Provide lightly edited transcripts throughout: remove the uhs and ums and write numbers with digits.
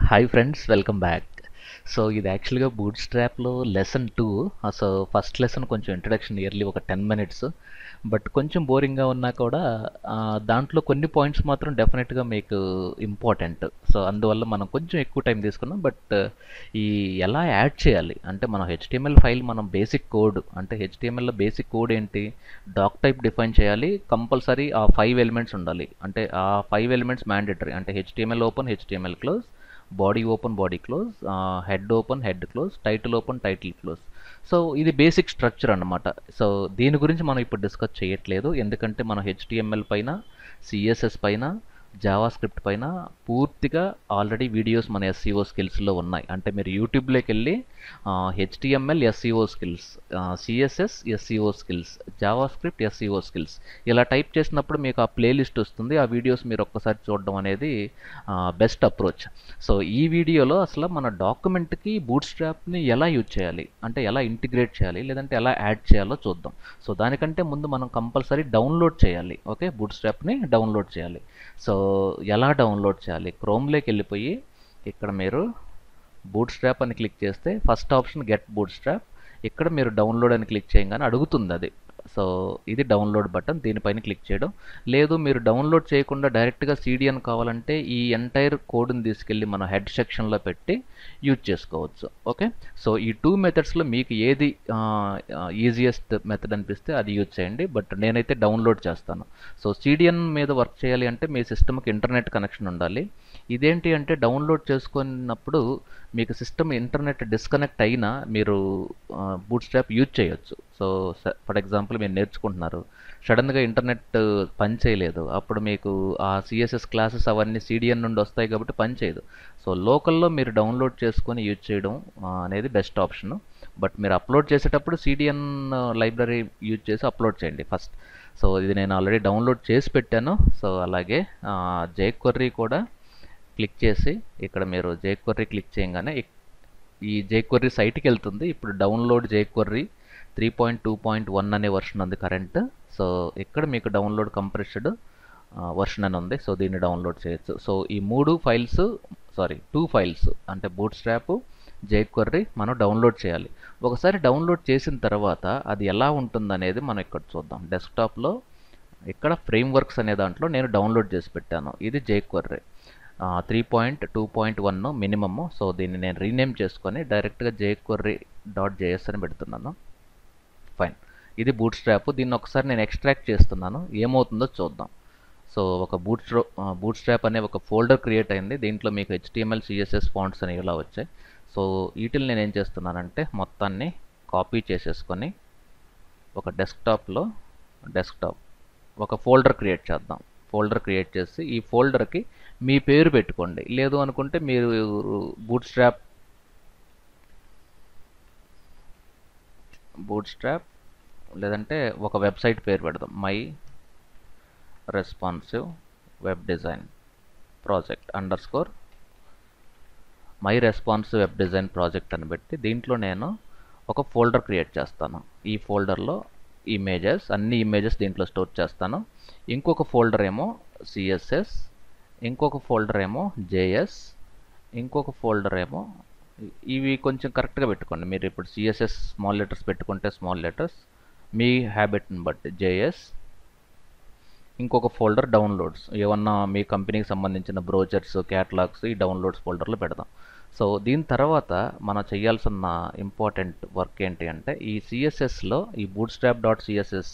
Hi friends, welcome back. So ఇది యాక్చువల్గా బూట్ స్ట్రాప్లో లెసన్ 2. సో ఫస్ట్ లెసన్ కొంచెం ఇంట్రడక్షన్ ఇయర్లీ ఒక 10 మినిట్స్, బట్ కొంచెం బోరింగ్గా ఉన్నా కూడా దాంట్లో కొన్ని పాయింట్స్ మాత్రం డెఫినెట్గా మీకు ఇంపార్టెంట్. సో అందువల్ల మనం కొంచెం ఎక్కువ టైం తీసుకున్నాం. బట్ ఈ ఎలా యాడ్ చేయాలి అంటే మనం హెచ్టిఎంఎల్ ఫైల్, మనం బేసిక్ కోడ్ అంటే హెచ్టిఎంఎల్లో బేసిక్ కోడ్ ఏంటి, డాక్ టైప్ డిఫైన్ చేయాలి, కంపల్సరీ ఆ 5 ఎలిమెంట్స్ ఉండాలి. అంటే ఆ 5 ఎలిమెంట్స్ మ్యాండేటరీ. అంటే HTML open, HTML close, body open, body close, head open, head close, title open, title close. So ఇది బేసిక్ స్ట్రక్చర్ అన్నమాట. సో దీని గురించి మనం ఇప్పుడు డిస్కస్ చేయట్లేదు, ఎందుకంటే మనం హెచ్టిఎంఎల్ పైన, సిఎస్ఎస్ పైన, జావా స్క్రిప్ట్ పైన పూర్తిగా ఆల్రెడీ వీడియోస్ మన ఎస్సీఓ స్కిల్స్లో ఉన్నాయి. అంటే మీరు యూట్యూబ్లోకి వెళ్ళి HTML SCO skills, CSS SCO skills, Java script SCO skills ఇలా టైప్ చేసినప్పుడు మీకు ఆ ప్లేలిస్ట్ వస్తుంది. ఆ వీడియోస్ మీరు ఒక్కసారి చూడడం అనేది బెస్ట్ అప్రోచ్. సో ఈ వీడియోలో అసలు మన డాక్యుమెంట్కి బూట్ స్ట్రాప్ని ఎలా యూజ్ చేయాలి, అంటే ఎలా ఇంటిగ్రేట్ చేయాలి, లేదంటే ఎలా యాడ్ చేయాలో చూద్దాం. సో దానికంటే ముందు మనం కంపల్సరీ డౌన్లోడ్ చేయాలి. ఓకే, బూట్ స్ట్రాప్ని డౌన్లోడ్ చేయాలి. సో ఎలా డౌన్లోడ్ చేయాలి? క్రోమ్లోకి వెళ్ళిపోయి ఇక్కడ మీరు బూట్ స్ట్రాప్ అని క్లిక్ చేస్తే first option get boot strap. ఇక్కడ మీరు డౌన్లోడ్ అని క్లిక్ చేయగానే అడుగుతుంది అది. సో ఇది డౌన్లోడ్ బటన్, దీనిపైన క్లిక్ చేయడం. లేదు మీరు డౌన్లోడ్ చేయకుండా డైరెక్ట్గా సిడిఎన్ కావాలంటే ఈ ఎంటైర్ కోడ్ని తీసుకెళ్ళి మన హెడ్ సెక్షన్లో పెట్టి యూజ్ చేసుకోవచ్చు. ఓకే, సో ఈ 2 మెథడ్స్లో మీకు ఏది ఈజియెస్ట్ మెథడ్ అనిపిస్తే అది యూజ్ చేయండి. బట్ నేనైతే డౌన్లోడ్ చేస్తాను. సో సిడిఎన్ మీద వర్క్ చేయాలి అంటే మీ సిస్టమ్కి ఇంటర్నెట్ కనెక్షన్ ఉండాలి. ఇదేంటి అంటే డౌన్లోడ్ చేసుకున్నప్పుడు మీకు సిస్టమ్ ఇంటర్నెట్ డిస్కనెక్ట్ అయినా మీరు బూట్ స్ట్రాప్ యూజ్ చేయొచ్చు. సో ఫర్ ఎగ్జాంపుల్ మీరు నేర్చుకుంటున్నారు, సడన్గా ఇంటర్నెట్ పని చేయలేదు, అప్పుడు మీకు ఆ సిఎస్ఎస్ క్లాసెస్ అవన్నీ సిడిఎన్ నుండి వస్తాయి కాబట్టి పని చేయదు. సో లోకల్లో మీరు డౌన్లోడ్ చేసుకొని యూజ్ చేయడం అనేది బెస్ట్ ఆప్షన్. బట్ మీరు అప్లోడ్ చేసేటప్పుడు సిడిఎన్ లైబ్రరీ యూజ్ చేసి అప్లోడ్ చేయండి ఫస్ట్. సో ఇది నేను ఆల్రెడీ డౌన్లోడ్ చేసి పెట్టాను. సో అలాగే జేక్వెర్రీ కూడా క్లిక్ చేసి ఇక్కడ మీరు జేక్వెర్రీ క్లిక్ చేయగానే ఈ జేక్వెర్రీ సైట్కి వెళ్తుంది. ఇప్పుడు డౌన్లోడ్ జేక్వెర్రీ 3.2.1 అనే వర్షన్ ఉంది కరెంట్. సో ఇక్కడ మీకు డౌన్లోడ్ కంప్రెస్డ్ వర్షన్ అని ఉంది. సో దీన్ని డౌన్లోడ్ చేయొచ్చు. సో ఈ 2 ఫైల్స్ అంటే బూట్ స్ట్రాప్, జేక్వెర్రీ మనం డౌన్లోడ్ చేయాలి. ఒకసారి డౌన్లోడ్ చేసిన తర్వాత అది ఎలా ఉంటుందనేది మనం ఇక్కడ చూద్దాం. డెస్క్టాప్లో ఇక్కడ ఫ్రేమ్వర్క్స్ అనే దాంట్లో నేను డౌన్లోడ్ చేసి పెట్టాను. ఇది జేక్వెర్రీ 3.2.1 మినిమమ్. సో దీన్ని నేను రీనేమ్ చేసుకొని డైరెక్ట్గా jQuery.js అని పెడుతున్నాను. ఫైన్, ఇది బూట్ స్ట్రాప్. దీన్ని ఒకసారి నేను ఎక్స్ట్రాక్ట్ చేస్తున్నాను, ఏమవుతుందో చూద్దాం. సో ఒక బూట్ స్ట్రాప్ అనే ఒక ఫోల్డర్ క్రియేట్ అయింది. దీంట్లో మీకు HTML, CSS ఫాంట్స్ అనేవి ఇలా వచ్చాయి. సో వీటిని నేను ఏం చేస్తున్నానంటే మొత్తాన్ని కాపీ చేసేసుకొని ఒక డెస్క్టాప్ ఒక ఫోల్డర్ క్రియేట్ చేద్దాం. ఫోల్డర్ క్రియేట్ చేసి ఈ ఫోల్డర్కి మీ పేరు పెట్టుకోండి. లేదు అనుకుంటే మీరు బూట్ స్ట్రాప్ లేదంటే ఒక వెబ్సైట్ పేరు పెడదాం, my responsive web design project _my responsive web design project అని పెట్టి దీంట్లో నేను ఒక ఫోల్డర్ క్రియేట్ చేస్తాను. ఈ ఫోల్డర్లో అన్ని ఇమేజెస్ దీంట్లో స్టోర్ చేస్తాను. ఇంకొక ఫోల్డర్ ఏమో సిఎస్ఎస్, ఇంకొక ఫోల్డర్ ఏమో జేఎస్, ఇంకొక ఫోల్డర్ ఏమో ఇవి కొంచెం కరెక్ట్గా పెట్టుకోండి. మీరు ఇప్పుడు సిఎస్ఎస్ స్మాల్ లెటర్స్ పెట్టుకుంటే స్మాల్ లెటర్స్, మీ హ్యాబిట్ని బట్టి జేఎస్. ఇంకొక ఫోల్డర్ డౌన్లోడ్స్, ఏమన్నా మీ కంపెనీకి సంబంధించిన బ్రోచర్స్, క్యాటలాగ్స్ ఈ డౌన్లోడ్స్ ఫోల్డర్లో పెడదాం. సో దీని తర్వాత మనం చేయాల్సిన ఇంపార్టెంట్ వర్క్ ఏంటి అంటే ఈ సిఎస్ఎస్లో ఈ bootstrap.css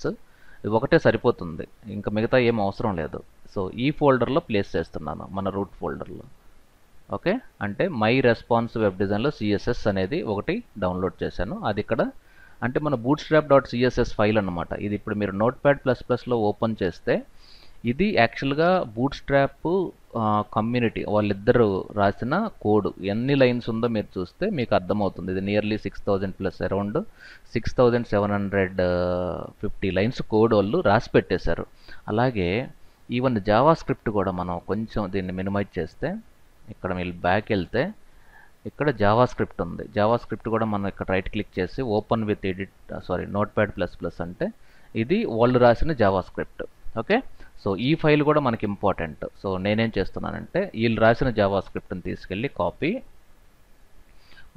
ఇది ఒకటే సరిపోతుంది, ఇంకా మిగతా ఏం అవసరం లేదు. సో ఈ ఫోల్డర్లో ప్లేస్ చేస్తున్నాను, మన రూట్ ఫోల్డర్లో. ఓకే, అంటే మై రెస్పాన్స్ వెబ్ డిజైన్లో సిఎస్ఎస్ అనేది ఒకటి డౌన్లోడ్ చేశాను. అది ఇక్కడ అంటే మన bootstrap.css ఫైల్ అన్నమాట. ఇది ఇప్పుడు మీరు Notepad++లో ఓపెన్ చేస్తే ఇది యాక్చువల్గా బూట్ స్ట్రాప్ కమ్యూనిటీ వాళ్ళిద్దరు రాసిన కోడ్. ఎన్ని లైన్స్ ఉందో మీరు చూస్తే మీకు అర్థమవుతుంది. ఇది నియర్లీ 6000+, అరౌండ్ 6750 లైన్స్ కోడ్ వాళ్ళు రాసి పెట్టేశారు. అలాగే ఈవెన్ జావా స్క్రిప్ట్ కూడా మనం కొంచెం దీన్ని మినిమైజ్ చేస్తే ఇక్కడ మీరు బ్యాక్ వెళ్తే ఇక్కడ జావా స్క్రిప్ట్ ఉంది. జావా స్క్రిప్ట్ కూడా మనం ఇక్కడ రైట్ క్లిక్ చేసి ఓపెన్ విత్ Notepad++ అంటే ఇది వాళ్ళు రాసిన జావా స్క్రిప్ట్. ఓకే, సో ఈ ఫైల్ కూడా మనకి ఇంపార్టెంట్. సో నేనేం చేస్తున్నానంటే వీళ్ళు రాసిన జావా స్క్రిప్ట్ని తీసుకెళ్ళి కాపీ,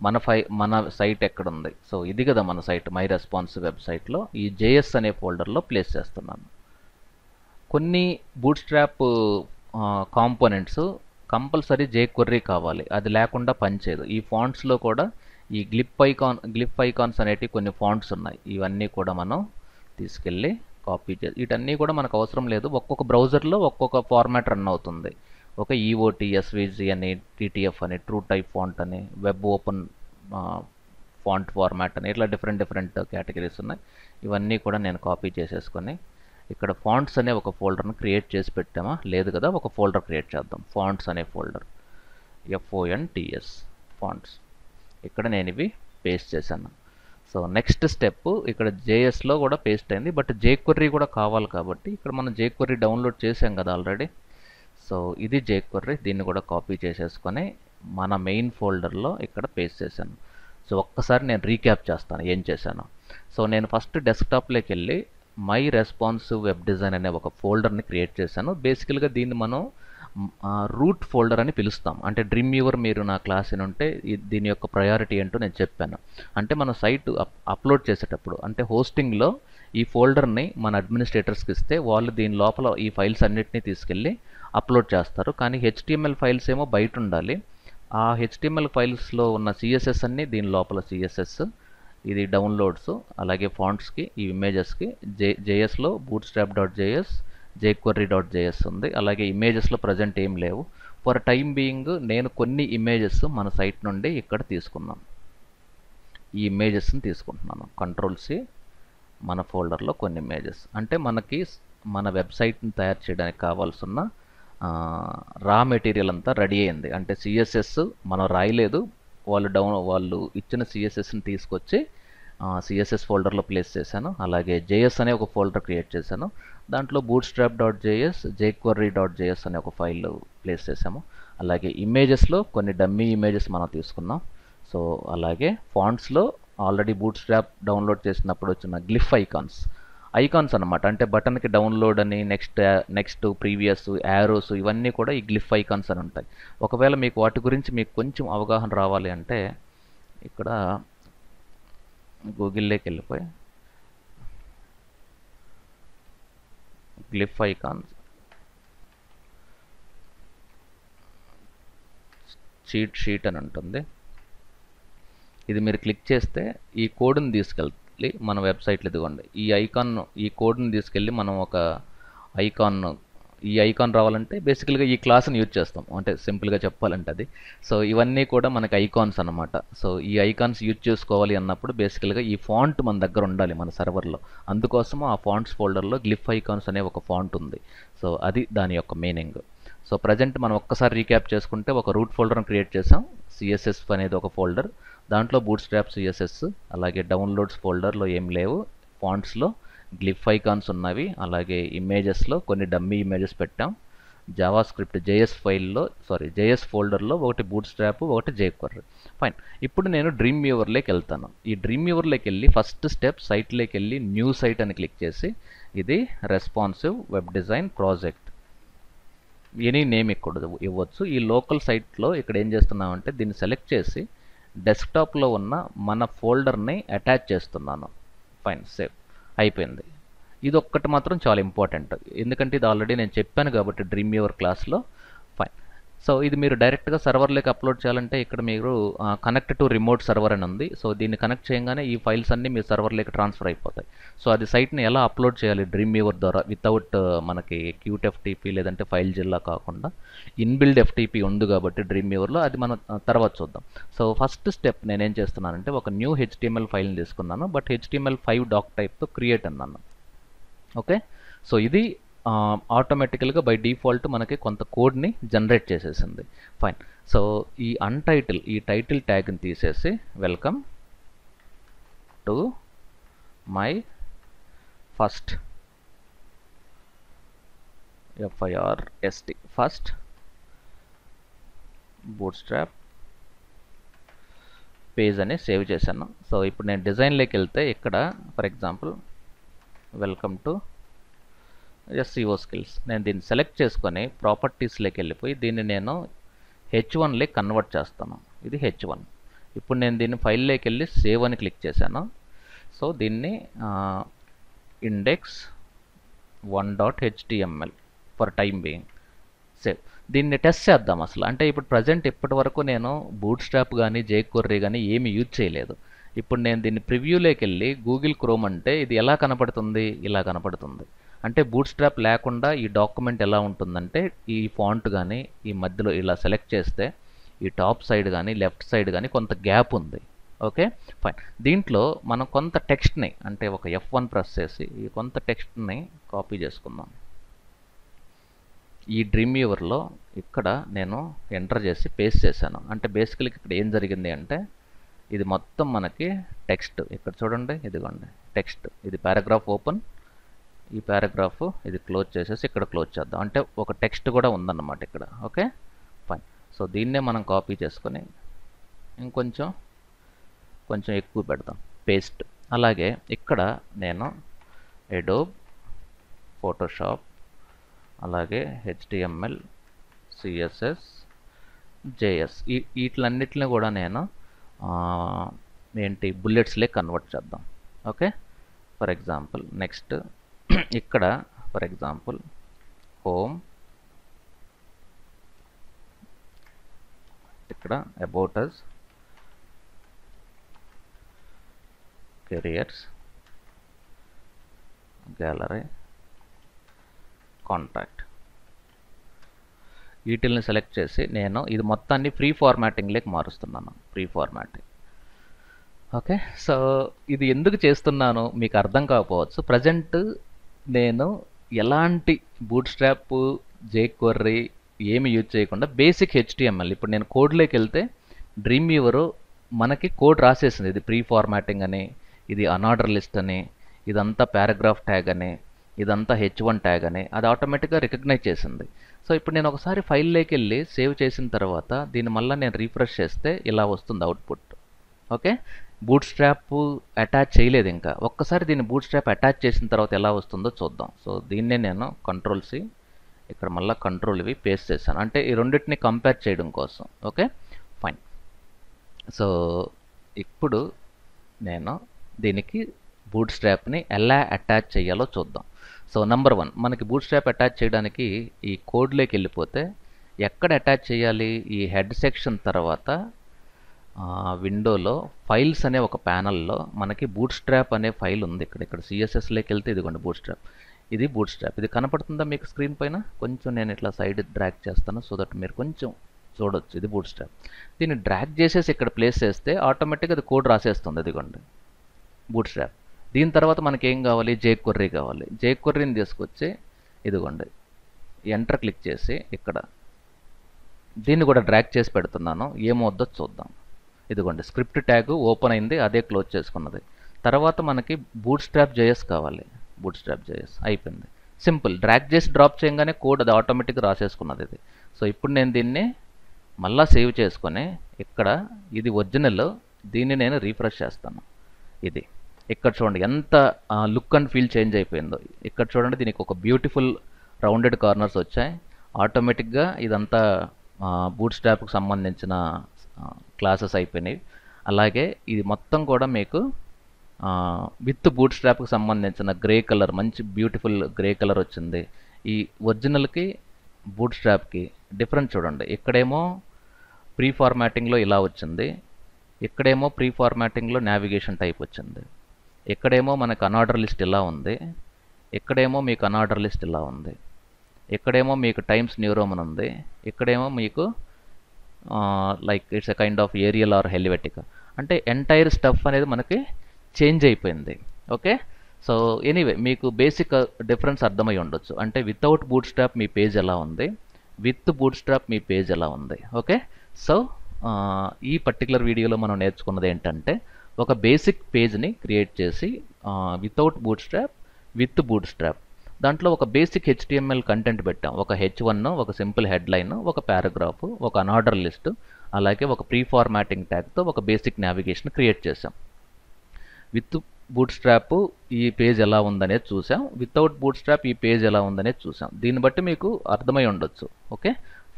మన సైట్ ఎక్కడుంది, సో ఇది కదా మన సైట్ మై రెస్పాన్స్ వెబ్సైట్లో ఈ జేఎస్ అనే ఫోల్డర్లో ప్లేస్ చేస్తున్నాను. కొన్ని బూట్స్ట్రాప్ కాంపోనెంట్స్ కంపల్సరీ jQuery కావాలి, అది లేకుండా పనిచేయదు. ఈ ఫాంట్స్లో కూడా ఈ గ్లిఫ్ ఐకాన్స్ అనేటివి కొన్ని ఫాంట్స్ ఉన్నాయి, ఇవన్నీ కూడా మనం తీసుకెళ్ళి కాపీ చేసి, వీటన్నీ కూడా మనకు అవసరం లేదు. ఒక్కొక్క బ్రౌజర్లో ఒక్కొక్క ఫార్మాట్ రన్ అవుతుంది. ఒక ఈఓటీ, ఎస్విజి అని, టీటీఎఫ్ అని, ట్రూ టైప్ ఫాంట్ అని, వెబ్ ఓపెన్ ఫాంట్ ఫార్మాట్ అని, ఇట్లా డిఫరెంట్ కేటగిరీస్ ఉన్నాయి. ఇవన్నీ కూడా నేను కాపీ చేసేసుకొని ఇక్కడ ఫాంట్స్ అనే ఒక ఫోల్డర్ని క్రియేట్ చేసి పెట్టామా, లేదు కదా, ఒక ఫోల్డర్ క్రియేట్ చేద్దాం. ఫాంట్స్ అనే ఫోల్డర్, FONTS ఫాంట్స్. ఇక్కడ నేను ఇవి పేస్ట్ చేశాను. సో నెక్స్ట్ స్టెప్ ఇక్కడ జేఎస్లో కూడా పేస్ట్ అయింది, బట్ jQuery కూడా కావాలి కాబట్టి ఇక్కడ మనం jQuery డౌన్లోడ్ చేసాం కదా ఆల్రెడీ. సో ఇది jQuery, దీన్ని కూడా కాపీ చేసేసుకొని మన మెయిన్ ఫోల్డర్లో ఇక్కడ పేస్ట్ చేశాను. సో ఒక్కసారి నేను రీక్యాప్ చేస్తాను ఏం చేశాను. సో నేను ఫస్ట్ డెస్క్టాప్లోకి వెళ్ళి మై రెస్పాన్సివ్ వెబ్ డిజైన్ అనే ఒక ఫోల్డర్ని క్రియేట్ చేశాను. బేసికల్గా దీన్ని మనం రూట్ ఫోల్డర్ అని పిలుస్తాం. అంటే డ్రీమ్వీవర్ మీరు నా క్లాస్ ఉంటే దీని యొక్క ప్రయారిటీ ఏంటో నేను చెప్పాను. అంటే మన సైట్ అప్లోడ్ చేసేటప్పుడు, అంటే హోస్టింగ్లో ఈ ఫోల్డర్ని మన అడ్మినిస్ట్రేటర్స్కి ఇస్తే వాళ్ళు దీని లోపల ఈ ఫైల్స్ అన్నిటినీ తీసుకెళ్ళి అప్లోడ్ చేస్తారు. కానీ HTML ఫైల్స్ ఏమో బయట ఉండాలి. ఆ HTML ఫైల్స్లో ఉన్న CSS అన్నీ దీని లోపల CSS, ఇది డౌన్లోడ్స్, అలాగే ఫాంట్స్కి, ఈ ఇమేజెస్కి జేఎస్లో bootstrap.js, jQuery.js ఉంది. అలాగే ఇమేజెస్లో ప్రజెంట్ ఏం లేవు. ఫర్ టైం బీయింగ్ నేను కొన్ని ఇమేజెస్ మన సైట్ నుండి ఇక్కడ తీసుకున్నాను. ఈ ఇమేజెస్ని తీసుకుంటున్నాను. Ctrl+C, మన ఫోల్డర్లో కొన్ని ఇమేజెస్. అంటే మనకి మన వెబ్సైట్ని తయారు చేయడానికి కావాల్సిన రా మెటీరియల్ అంతా రెడీ అయింది. అంటే CSS మనం రాయలేదు, వాళ్ళు ఇచ్చిన CSSని తీసుకొచ్చి CSS ఫోల్డర్లో ప్లేస్ చేశాను. అలాగే JS అనే ఒక ఫోల్డర్ క్రియేట్ చేశాను. దాంట్లో bootstrap.js, jQuery.js అనే ఒక ఫైల్ ప్లేస్ చేసాము. అలాగే ఇమేజెస్లో కొన్ని డమ్మీ ఇమేజెస్ మనం తీసుకున్నాం. సో అలాగే ఫాంట్స్లో ఆల్రెడీ బూట్స్ట్రాప్ డౌన్లోడ్ చేసినప్పుడు వచ్చిన గ్లిఫ్ ఐకాన్స్ అనమాట. అంటే బటన్కి డౌన్లోడ్ అని, నెక్స్ట్ ప్రీవియస్ యారోస్, ఇవన్నీ కూడా ఈ గ్లిఫ్ ఐకాన్స్ అని ఉంటాయి. ఒకవేళ మీకు వాటి గురించి మీకు కొంచెం అవగాహన రావాలి అంటే ఇక్కడ గూగుల్లోకి వెళ్ళిపోయి గ్లిఫ్ ఐకాన్స్ చీట్ షీట్ అని ఉంటుంది. ఇది మీరు క్లిక్ చేస్తే ఈ కోడ్ని తీసుకెళ్ళి మన వెబ్సైట్లో, ఇదిగోండి ఈ కోడ్ని తీసుకెళ్ళి మనం ఒక ఈ ఐకాన్ రావాలంటే బేసికల్గా ఈ క్లాస్ని యూజ్ చేస్తాం. అంటే సింపుల్గా చెప్పాలంటే అది. సో ఇవన్నీ కూడా మనకి ఐకాన్స్ అనమాట. సో ఈ ఐకాన్స్ యూజ్ చేసుకోవాలి అన్నప్పుడు బేసికల్గా ఈ ఫాంట్ మన దగ్గర ఉండాలి మన సర్వర్లో. అందుకోసం ఆ ఫాంట్స్ ఫోల్డర్లో గ్లిఫ్ ఐకాన్స్ అనే ఒక ఫాంట్ ఉంది. సో అది దాని యొక్క మీనింగ్. సో ప్రజెంట్ మనం ఒక్కసారి రీక్యాప్ చేసుకుంటే ఒక రూట్ ఫోల్డర్ని క్రియేట్ చేసాం. CSS అనేది ఒక ఫోల్డర్, దాంట్లో బూట్స్ట్రాప్ CSS, అలాగే డౌన్లోడ్స్ ఫోల్డర్లో ఏం లేవు, ఫాంట్స్లో గ్లిఫ్ ఐకాన్స్ ఉన్నవి, అలాగే ఇమేజెస్లో కొన్ని డమ్మీ ఇమేజెస్ పెట్టాం. జావా స్క్రిప్ట్ JS ఫోల్డర్లో ఒకటి బూట్స్ట్రాప్, ఒకటి jQuery. ఫైన్. ఇప్పుడు నేను డ్రీమ్వీవర్లోకి వెళ్తాను. ఈ డ్రీమ్వీవర్లోకి వెళ్ళి ఫస్ట్ స్టెప్ సైట్లోకి వెళ్ళి న్యూ సైట్ అని క్లిక్ చేసి ఇది responsive web design project, any name ఇక్కడ ఇవ్వచ్చు. ఈ లోకల్ సైట్లో ఇక్కడ ఏం చేస్తున్నామంటే దీన్ని సెలెక్ట్ చేసి డెస్క్టాప్లో ఉన్న మన ఫోల్డర్ని అటాచ్ చేస్తున్నాను. ఫైన్, సేవ్ అయిపోయింది. ఇది ఒక్కటి మాత్రం చాలా ఇంపార్టెంట్, ఎందుకంటే ఇది ఆల్రెడీ నేను చెప్పాను కాబట్టి డ్రీమ్వీవర్ క్లాస్లో. ఫైన్. సో ఇది మీరు డైరెక్ట్గా సర్వర్లోకి అప్లోడ్ చేయాలంటే ఇక్కడ మీరు కనెక్ట్ టు రిమోట్ సర్వర్ అని ఉంది. సో దీన్ని కనెక్ట్ చేయగానే ఈ ఫైల్స్ అన్నీ మీ సర్వర్లోకి ట్రాన్స్ఫర్ అయిపోతాయి. సో అది సైట్ని ఎలా అప్లోడ్ చేయాలి డ్రీమ్వీవర్ ద్వారా వితౌట్ మనకి క్యూట్ FTP లేదంటే ఫైల్ జిల్లా కాకుండా ఇన్బిల్డ్ FTP ఉంది కాబట్టి డ్రీమ్వీవర్లో, అది మనం తర్వాత చూద్దాం. సో ఫస్ట్ స్టెప్ నేనేం చేస్తున్నానంటే ఒక న్యూ HTML ఫైల్ని తీసుకున్నాను, బట్ HTML5 డాక్ టైప్తో క్రియేట్ అన్నాను. ఓకే. సో ఇది ఆటోమేటికల్గా బై డిఫాల్ట్ మనకి కొంత కోడ్ని జనరేట్ చేసేసింది. ఫైన్. సో ఈ ఈ టైటిల్ ట్యాగ్ని తీసేసి welcome to my first first bootstrap page అని సేవ్ చేశాను. సో ఇప్పుడు నేను డిజైన్లోకి వెళ్తే ఇక్కడ for example welcome to SCO skills. నేను దీన్ని సెలెక్ట్ చేసుకొని ప్రాపర్టీస్లోకి వెళ్ళిపోయి దీన్ని నేను H1 కన్వర్ట్ చేస్తాను. ఇది H1. ఇప్పుడు నేను దీన్ని ఫైల్లోకి వెళ్ళి సేవ్ అని క్లిక్ చేశాను. సో దీన్ని index1.html for time being save. దీన్ని టెస్ట్ చేద్దాం అసలు. అంటే ఇప్పుడు ప్రజెంట్ ఇప్పటి వరకు నేను బూట్స్ట్రాప్ కానీ jQuery కానీ ఏమి యూజ్ చేయలేదు. ఇప్పుడు నేను దీన్ని ప్రివ్యూలోకి వెళ్ళి గూగుల్ క్రోమ్ అంటే ఇది ఎలా కనపడుతుంది, ఇలా కనపడుతుంది. అంటే బూట్స్ట్రాప్ లేకుండా ఈ డాక్యుమెంట్ ఎలా ఉంటుందంటే ఈ ఫాంట్ కానీ ఈ మధ్యలో ఇలా సెలెక్ట్ చేస్తే ఈ టాప్ సైడ్ కానీ లెఫ్ట్ సైడ్ కానీ కొంత గ్యాప్ ఉంది. Okay fine. దీంట్లో మనం కొంత టెక్స్ట్ని అంటే ఒక F1 ప్రెస్ చేసి ఈ కొంత టెక్స్ట్ని కాపీ చేసుకుందాం. ఈ డ్రీమ్ వ్యూవర్లో ఇక్కడ నేను ఎంటర్ చేసి పేస్ట్ చేశాను. అంటే బేసికలీ ఇక్కడ ఏం జరిగింది అంటే ఇది మొత్తం మనకి టెక్స్ట్. ఇక్కడ చూడండి, ఇదిగోండి టెక్స్ట్. ఇది పారాగ్రాఫ్ ఓపెన్, ఈ పారాగ్రాఫ్ ఇది క్లోజ్ చేసేసి ఇక్కడ క్లోజ్ చేద్దాం. అంటే ఒక టెక్స్ట్ కూడా ఉందన్నమాట ఇక్కడ. Okay fine. సో దీన్నే మనం కాపీ చేసుకొని ఇంకొంచెం ఎక్కువ పెడతాం, పేస్ట్. అలాగే ఇక్కడ నేను అడోబ్ ఫోటోషాప్, అలాగే HTML, CSS, JS వీటిలన్నిటిని కూడా నేను బుల్లెట్స్లే కన్వర్ట్ చేద్దాం. ఓకే ఫర్ ఎగ్జాంపుల్ నెక్స్ట్ ఇక్కడ ఫర్ ఎగ్జాంపుల్ హోమ్, ఇక్కడ about us, careers, gallery, contact వీటిల్ని సెలెక్ట్ చేసి నేను ఇది మొత్తాన్ని ఫ్రీ ఫార్మాటింగ్లోకి మారుస్తున్నాను. Free formatting. ఓకే సో ఇది ఎందుకు చేస్తున్నాను మీకు అర్థం కాకపోవచ్చు. ప్రజెంట్ నేను ఎలాంటి బూట్స్ట్రాప్ jQuery ఏమి యూజ్ చేయకుండా బేసిక్ HTML. ఇప్పుడు నేను కోడ్లోకి వెళ్తే డ్రీమ్ వ్యూవర్ మనకి కోడ్ రాసేసింది. ఇది ప్రీ ఫార్మాటింగ్ అని, ఇది అన్ఆర్డర్ లిస్ట్ అని, ఇదంతా పారాగ్రాఫ్ ట్యాగ్ అని, ఇదంతా H1 ట్యాగ్ అని అది ఆటోమేటిక్గా రికగ్నైజ్ చేసింది. సో ఇప్పుడు నేను ఒకసారి ఫైల్లోకి వెళ్ళి సేవ్ చేసిన తర్వాత దీన్ని మళ్ళీ నేను రీఫ్రెష్ చేస్తే ఇలా వస్తుంది అవుట్పుట్. ఓకే బూట్స్ట్రాప్ అటాచ్ చేయలేదు ఇంకా. ఒక్కసారి దీన్ని బూట్స్ట్రాప్ అటాచ్ చేసిన తర్వాత ఎలా వస్తుందో చూద్దాం. సో దీన్నే నేను Ctrl+C ఇక్కడ మళ్ళీ Ctrl+V పేస్ట్ చేశాను. అంటే ఈ రెండింటిని కంపేర్ చేయడం కోసం. Okay fine. సో ఇప్పుడు నేను దీనికి బూట్స్ట్రాప్ని ఎలా అటాచ్ చేయాలో చూద్దాం. సో నెంబర్ 1 మనకి బూట్స్ట్రాప్ అటాచ్ చేయడానికి ఈ కోడ్లోకి వెళ్ళిపోతే ఎక్కడ అటాచ్ చేయాలి? ఈ హెడ్ సెక్షన్ తర్వాత విండోలో ఫైల్స్ అనే ఒక ప్యానల్లో మనకి బూట్స్ట్రాప్ అనే ఫైల్ ఉంది. ఇక్కడ CSSలోకి వెళ్తే ఇదిగోండి బూట్స్ట్రాప్. ఇది బూట్స్ట్రాప్. ఇది కనపడుతుందా మీకు స్క్రీన్ పైన? కొంచెం నేను ఇట్లా సైడ్ డ్రాగ్ చేస్తాను సో దట్ మీరు కొంచెం చూడొచ్చు. ఇది బూట్స్ట్రాప్. దీన్ని డ్రాగ్ చేసేసి ఇక్కడ ప్లేస్ చేస్తే ఆటోమేటిక్గా అది కోడ్ రాసేస్తుంది. ఇదిగోండి బూట్స్ట్రాప్. దీని తర్వాత మనకి ఏం కావాలి? jQuery కావాలి. jQueryని తీసుకొచ్చి ఇదిగోండి ఎంటర్ క్లిక్ చేసి ఇక్కడ దీన్ని కూడా డ్రాగ్ చేసి పెడుతున్నాను. ఏమవుద్దో చూద్దాం. ఇదిగోండి స్క్రిప్ట్ ట్యాగ్ ఓపెన్ అయింది, అదే క్లోజ్ చేసుకున్నది. తర్వాత మనకి బూట్స్ట్రాప్ JS కావాలి. బూట్స్ట్రాప్ JS అయిపోయింది. సింపుల్. డ్రాగ్ చేసి డ్రాప్ చేయగానే కోడ్ అది ఆటోమేటిక్గా రాసేసుకున్నది ఇది. సో ఇప్పుడు నేను దీన్ని మళ్ళీ సేవ్ చేసుకొని ఇక్కడ ఇది ఒరిజినల్, దీన్ని నేను రీఫ్రెష్ చేస్తాను. ఇది ఇక్కడ చూడండి ఎంత లుక్ అండ్ ఫీల్ చేంజ్ అయిపోయిందో. ఇక్కడ చూడండి దీనికి ఒక బ్యూటిఫుల్ రౌండెడ్ కార్నర్స్ వచ్చాయి. ఆటోమేటిక్గా ఇదంతా బూట్స్ట్రాప్కి సంబంధించిన క్లాసెస్ అయిపోయినాయి. అలాగే ఇది మొత్తం కూడా మీకు విత్ బూట్స్ట్రాప్కి సంబంధించిన గ్రే కలర్, మంచి బ్యూటిఫుల్ గ్రే కలర్ వచ్చింది. ఈ ఒరిజినల్కి బూట్స్ట్రాప్కి డిఫరెన్స్ చూడండి. ఇక్కడేమో ప్రీ ఫార్మాటింగ్లో ఇలా వచ్చింది, ఇక్కడేమో ప్రీ ఫార్మాటింగ్లో నావిగేషన్ టైప్ వచ్చింది, ఇక్కడేమో మనకు అన్ఆర్డర్ లిస్ట్ ఇలా ఉంది, ఇక్కడేమో మీకు అన్ఆర్డర్ లిస్ట్ ఇలా ఉంది, ఇక్కడేమో మీకు టైమ్స్ న్యూ రోమన్ ఉంది, ఇక్కడేమో మీకు like it's a kind of Arial or Helvetica. అంటే ఎంటైర్ స్టఫ్ అనేది మనకి చేంజ్ అయిపోయింది. ఓకే సో ఎనీవే మీకు బేసిక్ డిఫరెన్స్ అర్థమై ఉండొచ్చు. అంటే వితౌట్ బూట్స్ట్రాప్ మీ పేజ్ ఎలా ఉంది, విత్ బూట్స్ట్రాప్ మీ పేజ్ ఎలా ఉంది. ఓకే సో ఈ పర్టికులర్ వీడియోలో మనం నేర్చుకున్నది ఏంటంటే ఒక బేసిక్ పేజ్ని క్రియేట్ చేసి వితౌట్ బూట్స్ట్రాప్, విత్ బూట్స్ట్రాప్, దాంట్లో ఒక బేసిక్ HTML కంటెంట్ పెట్టాం. ఒక H1, ఒక సింపుల్ హెడ్లైన్, ఒక పారాగ్రాఫ్, ఒక అన్ఆర్డర్ లిస్ట్, అలాగే ఒక ప్రీ ఫార్మాటింగ్ ట్యాగ్తో ఒక బేసిక్ నావిగేషన్ క్రియేట్ చేసాం. విత్ బూట్ స్ట్రాప్ ఈ పేజ్ ఎలా ఉందనేది చూసాం, వితౌట్ బూట్ స్ట్రాప్ ఈ పేజ్ ఎలా ఉందనేది చూసాం. దీన్ని బట్టి మీకు అర్థమై ఉండొచ్చు. Okay,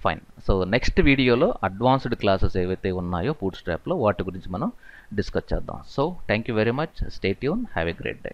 fine. సో నెక్స్ట్ వీడియోలో అడ్వాన్స్డ్ క్లాసెస్ ఏవైతే ఉన్నాయో బూట్ స్ట్రాప్లో వాటి గురించి మనం డిస్కస్ చేద్దాం. So thank you very much, stay tune, have a great day.